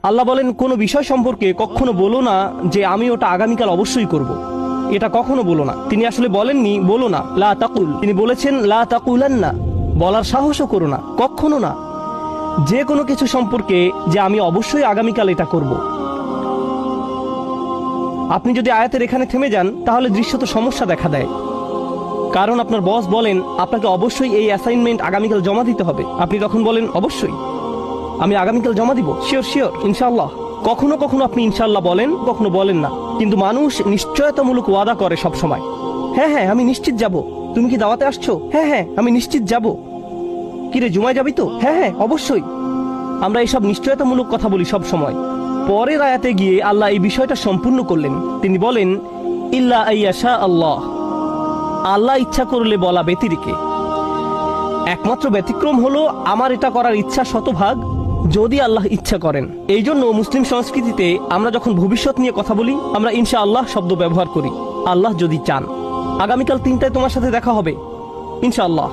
আল্লাহ বলেন কোনো বিষয় সম্পর্কে কখনো বলো না যে আমি ওটা আগামীকাল অবশ্যই করব। এটা কখনো বলো না। তিনি আসলে বলেননি বলো না, লা তাকুল, তিনি বলেছেন লা তাকুলান্না, বলার সাহসও করো না, কখনো না যে কোনো কিছু সম্পর্কে যে আমি অবশ্যই আগামীকাল এটা করব। আপনি যদি আয়াতের এখানে থেমে যান তাহলে দৃশ্যত সমস্যা দেখা দেয়। কারণ আপনার বস বলেন আপনাকে অবশ্যই এই অ্যাসাইনমেন্ট আগামীকাল জমা দিতে হবে, আপনি তখন বলেন অবশ্যই আমি আগামীকাল জমা দিব, শিওর শিওর ইনশাআল্লাহ। কখনো কখনো আপনি ইনশাআল্লাহ বলেন, কখনো বলেন না। কিন্তু মানুষ নিশ্চয়তামূলক ওয়াদা করে সব সময়। হ্যাঁ হ্যাঁ আমি নিশ্চিত যাব। তুমি কি দাওয়াতে আসছো? হ্যাঁ হ্যাঁ আমি নিশ্চিত যাব। কিরে জুমায় যাবি তো? হ্যাঁ হ্যাঁ অবশ্যই। আমরা এইসব নিশ্চয়তামূলক কথা বলি সব সময়। পরের আয়াতে গিয়ে আল্লাহ এই বিষয়টা সম্পূর্ণ করলেন। তিনি বলেন ইল্লা আইয়াশা আল্লাহ, আল্লাহ ইচ্ছা করলে বলা ব্যতিরেকে। একমাত্র ব্যতিক্রম হলো আমার এটা করার ইচ্ছা শতভাগ যদি আল্লাহ ইচ্ছা করেন। এই জন্য মুসলিম সংস্কৃতিতে আমরা যখন ভবিষ্যৎ নিয়ে কথা বলি আমরা ইনশাআল্লাহ শব্দ ব্যবহার করি। আল্লাহ যদি চান আগামীকাল 3টায় তোমার সাথে দেখা হবে ইনশাআল্লাহ।